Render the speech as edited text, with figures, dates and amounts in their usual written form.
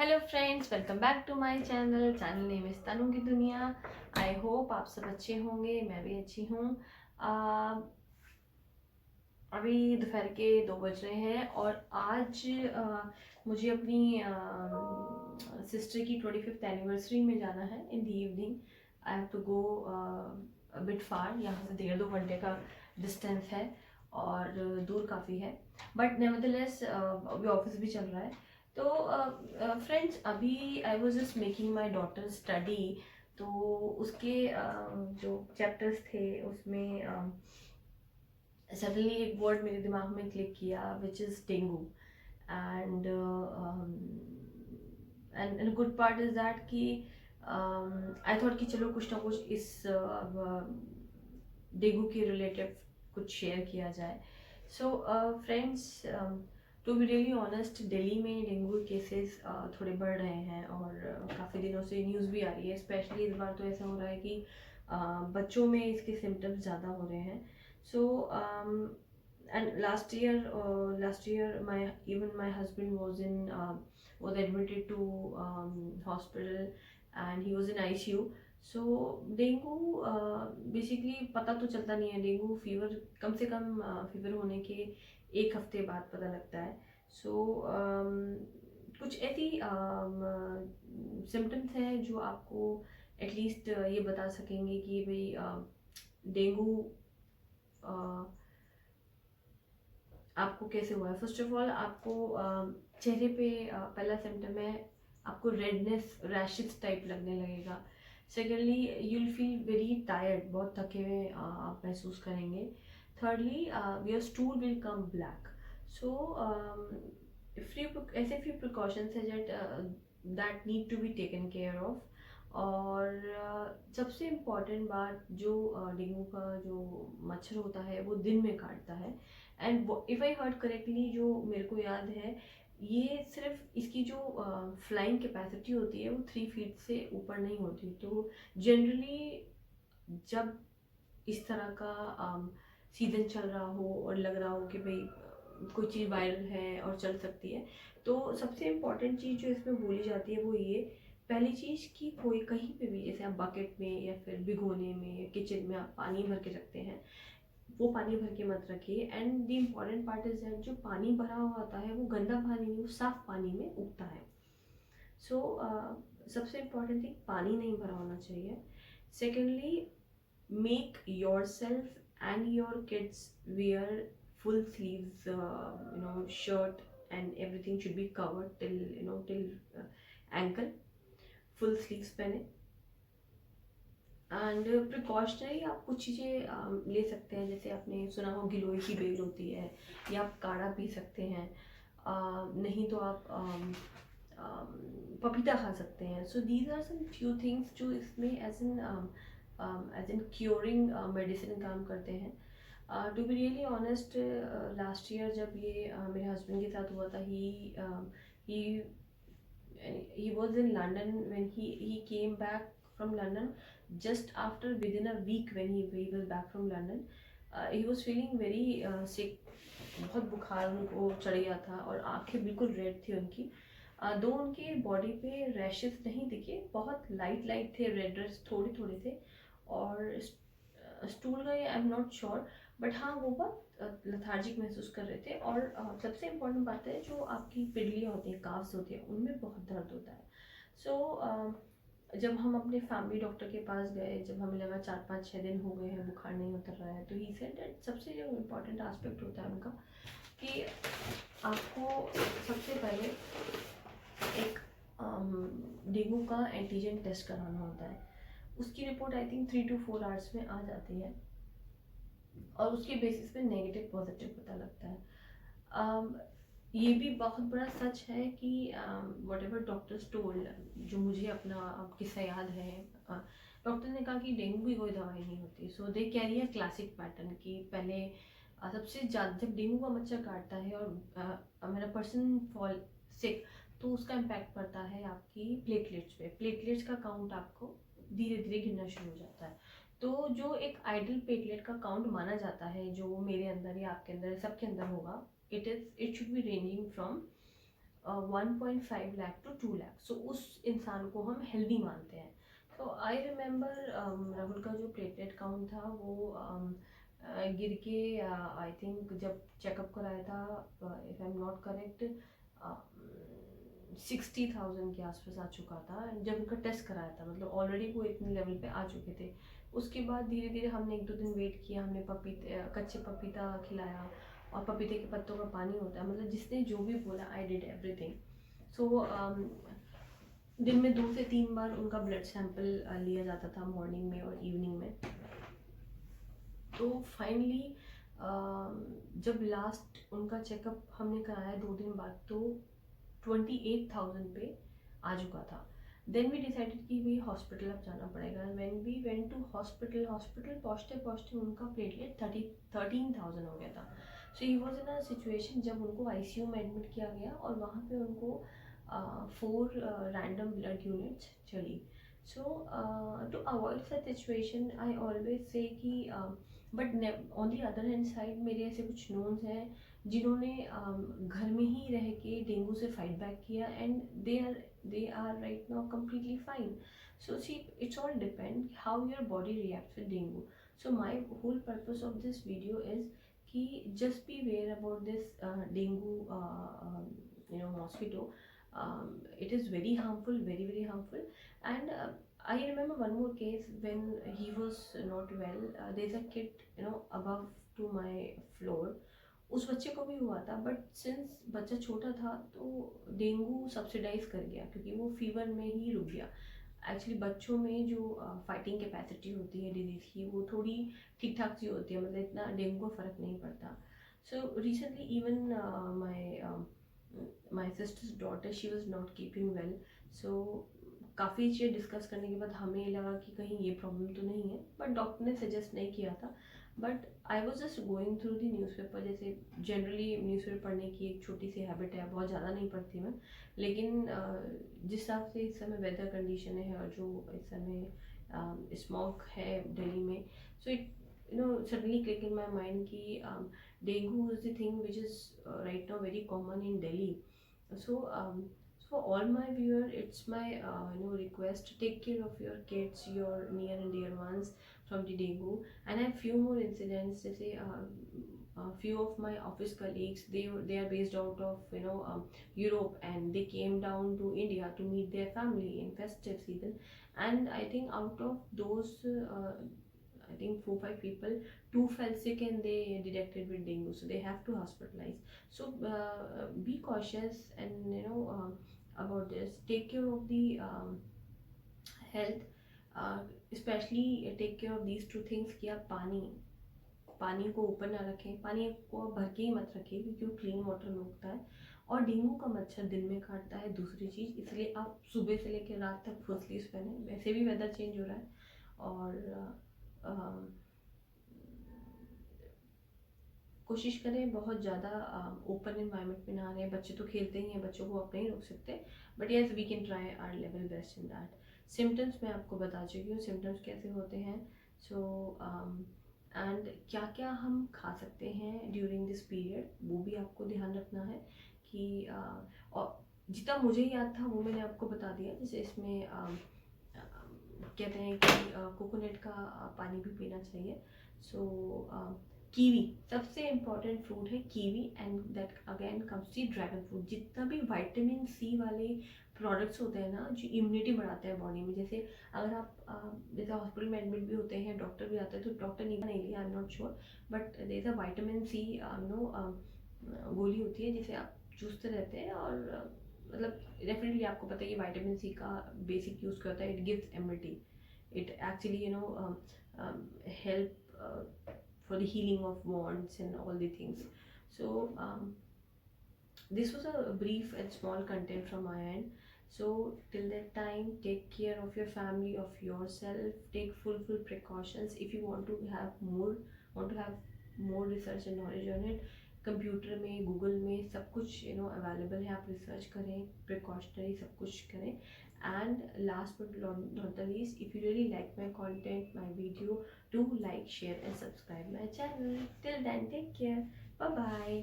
Hello friends, welcome back to my channel name is Tanu की दुनिया। I hope आप सब अच्छे होंगे, मैं भी अच्छी हूँ। अभी दोपहर के 2 बज रहे हैं और आज मुझे अपनी सिस्टर की 25th एनिवर्सरी में जाना है in the evening. I have to go bit far, यहाँ से 1.5-2 घंटे का डिस्टेंस है और दूर काफ़ी है, बट नेवरदलेस अभी ऑफिस भी चल रहा है। तो फ्रेंड्स, अभी I was just making my daughter study. तो उसके जो चैप्टर्स थे उसमें सडनली एक वर्ड मेरे दिमाग में क्लिक किया, which is dengue. And and good part is that कि आई थॉट कि चलो कुछ ना कुछ इस डेंगू के रिलेटिव कुछ शेयर किया जाए। So friends, to be really honest, Delhi में डेंगू केसेस थोड़े बढ़ रहे हैं और काफ़ी दिनों से न्यूज़ भी आ रही है। स्पेशली इस बार तो ऐसा हो रहा है कि बच्चों में इसके सिम्टम्स ज़्यादा हो रहे हैं। So and last year my husband was admitted to hospital and he was in ICU. So dengue basically पता तो चलता नहीं है। डेंगू फीवर कम से कम फीवर होने के 1 हफ्ते बाद पता लगता है। सो कुछ ऐसी सिम्टम्स हैं जो आपको एटलीस्ट ये बता सकेंगे कि भाई डेंगू आपको कैसे हुआ है। फर्स्ट ऑफ ऑल आपको चेहरे पे पहला सिम्टम है, आपको रेडनेस रैशेस टाइप लगने लगेगा। Secondly, you will feel very tired, बहुत थके हुए आप महसूस करेंगे। Thirdly, your stool will come black. So ऐसे फ्यू प्रिकॉशंस है that need to be taken care of. और सबसे इम्पॉर्टेंट बात, जो डेंगू का जो मच्छर होता है वो दिन में काटता है। And if I heard correctly, जो मेरे को याद है, ये सिर्फ इसकी जो फ्लाइंग कैपेसिटी होती है वो 3 फीट से ऊपर नहीं होती। तो जनरली जब इस तरह का सीजन चल रहा हो और लग रहा हो कि भाई कोई चीज़ वायरल है और चल सकती है, तो सबसे इम्पॉर्टेंट चीज़ जो इसमें बोली जाती है वो ये, पहली चीज़ कि कोई कहीं पे भी, जैसे आप बकेट में या फिर भिगोने में, किचन में आप पानी भर के रखते हैं, वो पानी भर के मत रखिए। And the important part is that जो पानी भरा हुआ होता है वो गंदा पानी नहीं, वो साफ पानी में उगता है। सो सबसे इम्पॉर्टेंट थिंग, पानी नहीं भरा होना चाहिए। Secondly, make yourself and your kids wear full sleeves, shirt, and everything should be covered till till ankle, full sleeves पहने। एंड प्रिकॉशनरी आप कुछ चीज़ें ले सकते हैं, जैसे आपने सुना हो गिलोय की बेल होती है, या आप काढ़ा पी सकते हैं। नहीं तो आप पपीता खा सकते हैं। So these are some few things जो इसमें एज इन क्योरिंग मेडिसिन काम करते हैं। To be really honest, last year जब ये मेरे हस्बैंड के साथ हुआ था, ही he was in London when he came back from London. Just after, within a week, when he was back from London, he was feeling very sick. बहुत बुखार उनको चढ़ गया था और आंखें बिल्कुल रेड थी उनकी। दो उनके बॉडी पे रैशेस नहीं दिखे, बहुत लाइट लाइट थे, रेड रेड थोड़े थोड़े थे। और स्टूल गए, आई एम नॉट श्योर, बट हाँ वो बहुत लथार्जिक महसूस कर रहे थे। और सबसे इम्पोर्टेंट बात है, जो आपकी पिडलियाँ होती हैं, काफ्स होती हैं, उनमें बहुत दर्द होता है। सो जब हम अपने फैमिली डॉक्टर के पास गए, जब हमें लगा 4-5-6 दिन हो गए हैं, बुखार नहीं उतर रहा है, तो ही सेड दैट सबसे जो इम्पोर्टेंट एस्पेक्ट होता है उनका, कि आपको सबसे पहले एक डेंगू का एंटीजन टेस्ट कराना होता है। उसकी report I think 3 to 4 hours में आ जाती है और उसके बेसिस पे नेगेटिव पॉजिटिव पता लगता है। ये भी बहुत बड़ा सच है कि वट एवर डॉक्टर्स टोल्ड, जो मुझे अपना किस्सा याद है, डॉक्टर ने कहा कि डेंगू की कोई दवाई नहीं होती। So they carry a classic pattern कि पहले सबसे ज़्यादा जब डेंगू का मच्छर काटता है और मेरा पर्सन फॉल सिक, तो उसका इम्पैक्ट पड़ता है आपकी प्लेटलेट्स पे। प्लेटलेट्स का काउंट आपको धीरे धीरे गिरना शुरू हो जाता है। तो जो एक आइडल प्लेटलेट का काउंट माना जाता है, जो मेरे अंदर या आपके अंदर, सबके अंदर होगा, it should be ranging from 1.5 lakh to 2 lakh, so उस इंसान को हम हेल्दी मानते हैं। तो आई रिमेंबर राहुल का जो प्लेटलेट काउंट था वो गिर के आई थिंक जब चेकअप कराया था, if I am not correct, 60,000 के आसपास आ चुका था जब उनका टेस्ट कराया था, मतलब ऑलरेडी वो इतने लेवल पे आ चुके थे। उसके बाद धीरे धीरे हमने 1-2 दिन वेट किया, हमने कच्चे पपीता खिलाया, और पपीते के पत्तों का पानी होता है, मतलब जिसने जो भी बोला आई डिड एवरीथिंग। सो दिन में 2 से 3 बार उनका ब्लड सैंपल लिया जाता था, मॉर्निंग में और इवनिंग में। तो फाइनली जब लास्ट उनका चेकअप हमने कराया 2 दिन बाद, तो 28,000 पे आ चुका था। देन वी डिसाइडेड कि भाई हॉस्पिटल अब जाना पड़ेगा। When we went to hospital पहुँचते पहुँचते उनका प्लेटलेट 13,000 हो गया था। सो he was in a situation जब उनको आईसीयू में एडमिट किया गया, और वहाँ पे उनको 4 रैंडम ब्लड यूनिट्स चली। So to avoid such situation I always say कि but on the other hand side मेरे ऐसे कुछ नोन्स हैं जिन्होंने घर में ही रह के डेंगू से फाइट बैक किया, and they are right now completely fine. So see, it's all depend how your body reacts with dengue. So my whole purpose of this video is कि just be aware about this dengue mosquito. It is very harmful, very very harmful. And I remember one more case when he was not well. There's a kid above to my floor. उस बच्चे को भी हुआ था, but since बच्चा छोटा था तो डेंगू सब्सिडाइज कर गया, क्योंकि वो फीवर में ही रुक गया। एक्चुअली बच्चों में जो फाइटिंग कैपेसिटी होती है डिजीज़ की, वो थोड़ी ठीक ठाक सी होती है, मतलब इतना डेंगू का फ़र्क नहीं पड़ता। So recently even my sister's daughter, she was not keeping well. So काफ़ी चीज़ें डिस्कस करने के बाद हमें लगा कि कहीं ये प्रॉब्लम तो नहीं है, बट डॉक्टर ने सजेस्ट नहीं किया था। But I was just going through the newspaper. जैसे जनरली न्यूज़पेपर पढ़ने की एक छोटी सी हैबिट है, बहुत ज़्यादा नहीं पढ़ती मैं, लेकिन जिस हिसाब से इस समय वेदर कंडीशन है और जो इस समय स्मॉग है दिल्ली में, so it suddenly click in my mind कि dengue is the thing which is right now very common in Delhi. So for all my viewer, it's my request, take care of your kids, your near and dear ones from the dengue. And I have few more incidents. जैसे a few of my office colleagues, they are based out of Europe, and they came down to India to meet their family in festive season. And I think out of those I think 4-5 people, 2 fell sick and they detected with dengue, so they have to hospitalize. So be cautious, and about this, take care of the health, especially take care of these 2 things कि आप पानी को ऊपर ना रखें, पानी को भर के ही मत रखें, क्योंकि वो क्लीन वाटर में उगता है, और डेंगू का मच्छर दिन में काटता है। दूसरी चीज़, इसलिए आप सुबह से लेकर रात तक फुल स्लीव्स पहने, वैसे भी वेदर चेंज हो रहा है, और कोशिश करें बहुत ज़्यादा ओपन इन्वायरमेंट में ना रहें। बच्चे तो खेलते ही हैं, बच्चों को आप नहीं रोक सकते, but yes we can try our level best in that. Symptoms मैं आपको बता चुकी हूँ, सिम्टम्स कैसे होते हैं। सो एंड क्या क्या हम खा सकते हैं ड्यूरिंग दिस पीरियड, वो भी आपको ध्यान रखना है कि और जितना मुझे याद था वो मैंने आपको बता दिया। जैसे इसमें कहते हैं कि कोकोनट का पानी भी पीना चाहिए। सो कीवी सबसे इम्पॉर्टेंट फ्रूट है, kiwi, and that again comes the dragon fruit. जितना भी विटामिन सी वाले प्रोडक्ट्स होते हैं ना, जो इम्यूनिटी बढ़ाते हैं बॉडी में, जैसे अगर आप जैसे हॉस्पिटल में एडमिट भी होते हैं, डॉक्टर भी आते हैं, तो डॉक्टर नहीं लिया, I am not sure, but there is a vitamin C गोली होती है जिसे आप चूसते रहते हैं, और मतलब डेफिनेटली आपको पता है कि विटामिन सी का बेसिक यूज़ क्या होता है, it gives immunity, it actually help for the healing of wounds and all the things. So this was a brief and small content from my end. So till that time, take care of your family, of yourself, take full precautions. If you want to have more research and knowledge on it, computer में, Google में सब कुछ available है, आप research करें, precautionary सब कुछ करें। And last but not the least, if you really like my content, my video, do like, share and subscribe my channel. Till then, take care. Bye bye.